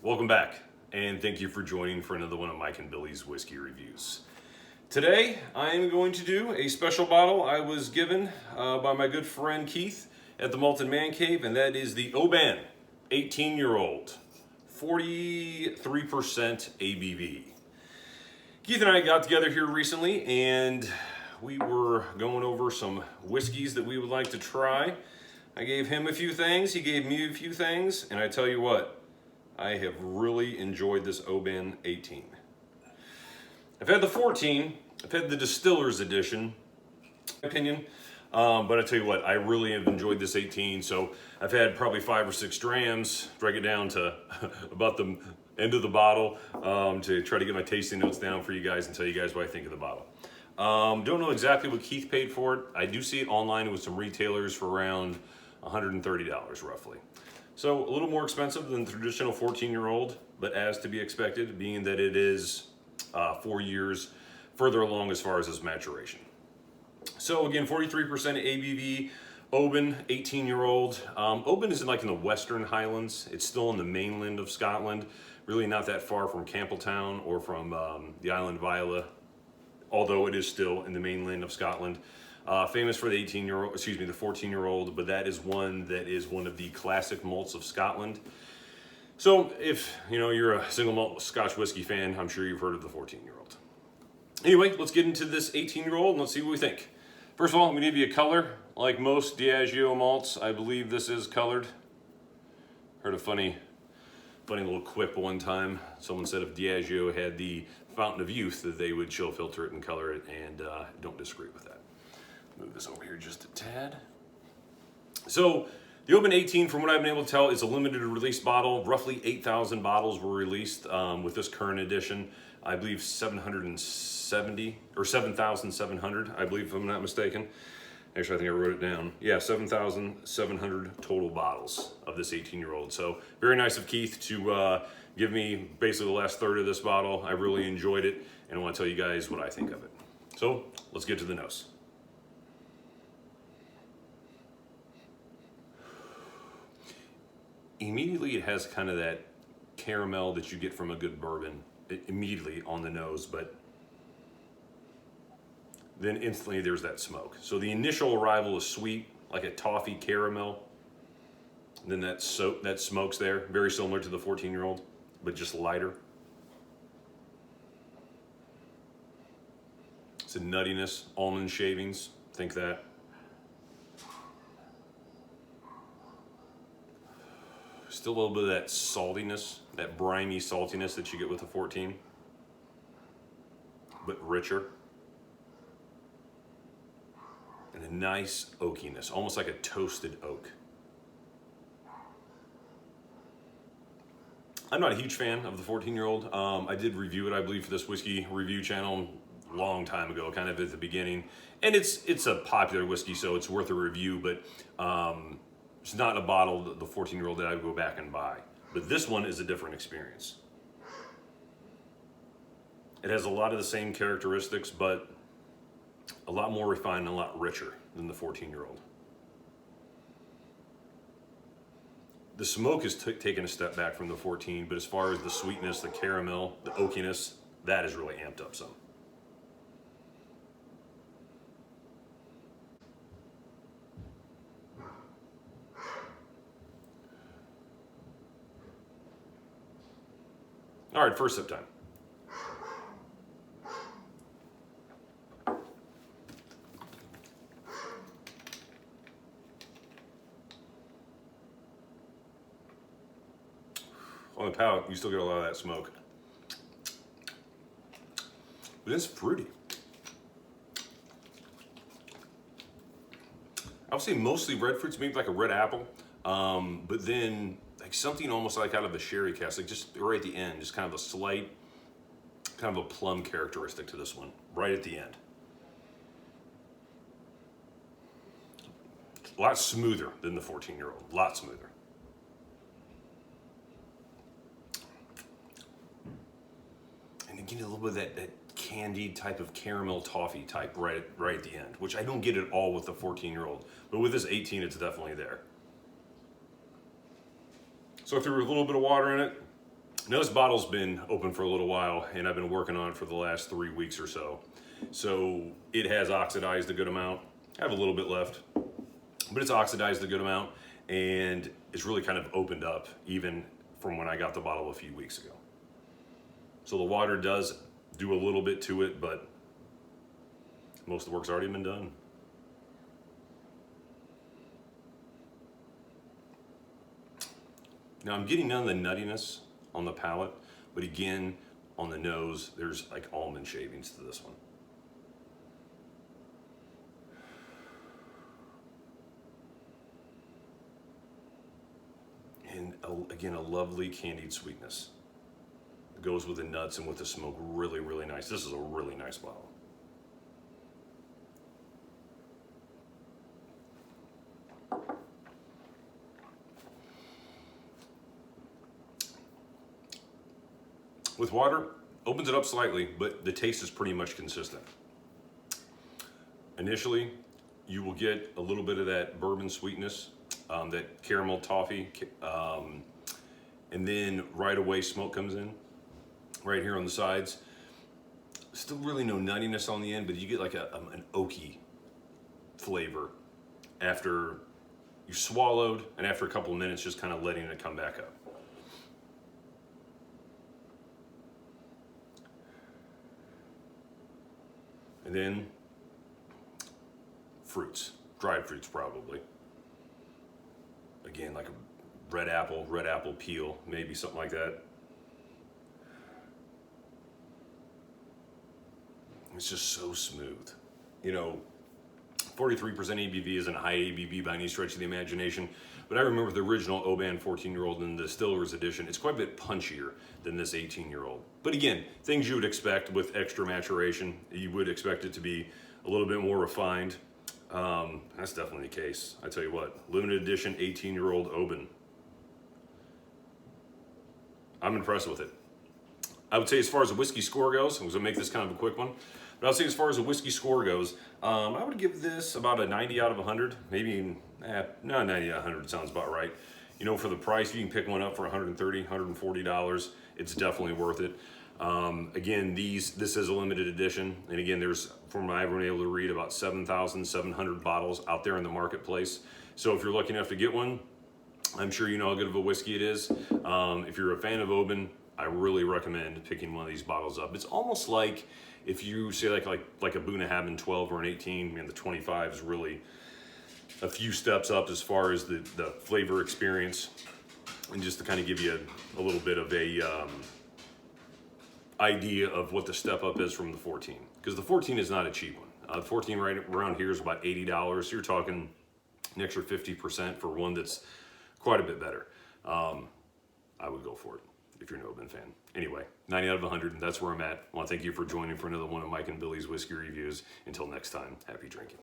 Welcome back, and thank you for joining for another one of Mike and Billy's whiskey reviews. Today, I am going to do a special bottle I was given by my good friend Keith at the Malton Man Cave, and that is the Oban 18-year-old, 43% ABV. Keith and I got together here recently, and we were going over some whiskeys that we would like to try. I gave him a few things, he gave me a few things, and I tell you what, I have really enjoyed this Oban 18. I've had the 14, I've had the Distiller's Edition, in my opinion, but I tell you what, I really have enjoyed this 18, so I've had probably 5 or 6 drams, drag it down to about the end of the bottle to try to get my tasting notes down for you guys and tell you guys what I think of the bottle. Don't know exactly what Keith paid for it. I do see it online with some retailers for around $130 roughly. So a little more expensive than the traditional 14-year-old, but as to be expected, being that it is 4 years further along as far as its maturation. So again, 43% ABV, Oban, 18-year-old. Oban is in the Western Highlands. It's still in the mainland of Scotland, really not that far from Campbelltown or from the island of Islay, although it is still in the mainland of Scotland. Famous for the 14-year-old, but that is one of the classic malts of Scotland. So if you're a single malt Scotch whiskey fan, I'm sure you've heard of the 14-year-old. Anyway, let's get into this 18-year-old and let's see what we think. First of all, I'm going to give you a color. Like most Diageo malts, I believe this is colored. Heard a funny little quip one time. Someone said if Diageo had the Fountain of Youth, that they would chill filter it and color it, and don't disagree with that. Move this over here just a tad. So the Oban 18, from what I've been able to tell, is a limited release bottle. Roughly 8,000 bottles were released with this current edition. I believe 770 or 7,700, I believe, if I'm not mistaken. Actually, I think I wrote it down. Yeah, 7,700 total bottles of this 18-year-old. So very nice of Keith to give me basically the last third of this bottle. I really enjoyed it, and I want to tell you guys what I think of it. So let's get to the nose. Immediately, it has kind of that caramel that you get from a good bourbon immediately on the nose, but then instantly there's that smoke. So the initial arrival is sweet, like a toffee caramel. And then that smoke's there, very similar to the 14-year-old, but just lighter. It's a nuttiness, almond shavings, think that. Still a little bit of that saltiness, that briny saltiness that you get with the 14, but richer. And a nice oakiness, almost like a toasted oak. I'm not a huge fan of the 14-year-old. I did review it, I believe, for this whiskey review channel a long time ago, kind of at the beginning. And it's a popular whiskey, so it's worth a review, but it's not a bottle, the 14-year-old, that I would go back and buy. But this one is a different experience. It has a lot of the same characteristics, but a lot more refined and a lot richer than the 14-year-old. The smoke is taken a step back from the 14, but as far as the sweetness, the caramel, the oakiness, that is really amped up some. All right, first sip time. On the palate, you still get a lot of that smoke. But it's fruity. I would say mostly red fruits, maybe like a red apple, but then like something almost like out of a sherry cask, like just right at the end, just kind of a slight, kind of a plum characteristic to this one, right at the end. A lot smoother than the 14-year-old, a lot smoother. And again, a little bit of that candied type of caramel toffee type right at the end, which I don't get at all with the 14-year-old, but with this 18, it's definitely there. So I threw a little bit of water in it, Now this bottle's been open for a little while, and I've been working on it for the last 3 weeks or so. So it has oxidized a good amount. I have a little bit left, but it's oxidized a good amount, and it's really kind of opened up even from when I got the bottle a few weeks ago. So the water does do a little bit to it, but most of the work's already been done. Now I'm getting none of the nuttiness on the palate, but again, on the nose, there's like almond shavings to this one. And again, a lovely candied sweetness. It goes with the nuts and with the smoke, really, really nice. This is a really nice bottle. With water, opens it up slightly, but the taste is pretty much consistent. Initially, you will get a little bit of that bourbon sweetness, that caramel toffee, and then right away smoke comes in, right here on the sides. Still really no nuttiness on the end, but you get like an oaky flavor after you swallowed and after a couple of minutes just kind of letting it come back up. And then fruits, dried fruits probably. Again, like a red apple peel, maybe something like that. It's just so smooth. You know, 43% ABV isn't a high ABV by any stretch of the imagination, but I remember the original Oban 14-year-old and the Distillery's edition. It's quite a bit punchier than this 18-year-old. But again, things you would expect with extra maturation. You would expect it to be a little bit more refined. That's definitely the case. I tell you what, limited edition 18-year-old Oban. I'm impressed with it. I would say as far as the whiskey score goes, I was gonna make this kind of a quick one, but I'll say as far as the whiskey score goes, I would give this about a 90 out of 100, maybe, no, 90 out of 100 sounds about right. You know, for the price, you can pick one up for $130, $140. It's definitely worth it. Again, this is a limited edition, and again, there's, from what I've been able to read, about 7,700 bottles out there in the marketplace. So if you're lucky enough to get one, I'm sure you know how good of a whiskey it is. If you're a fan of Oban, I really recommend picking one of these bottles up. It's almost like if you say like a Boone Habin 12 or an 18, and the 25 is really a few steps up as far as the flavor experience, and just to kind of give you a little bit of a idea of what the step up is from the 14, because the 14 is not a cheap one. The 14 right around here is about $80. So you're talking an extra 50% for one that's quite a bit better. I would go for it if you're an Oban fan. Anyway, 90 out of 100, that's where I'm at. I want to thank you for joining for another one of Mike and Billy's Whiskey Reviews. Until next time, happy drinking.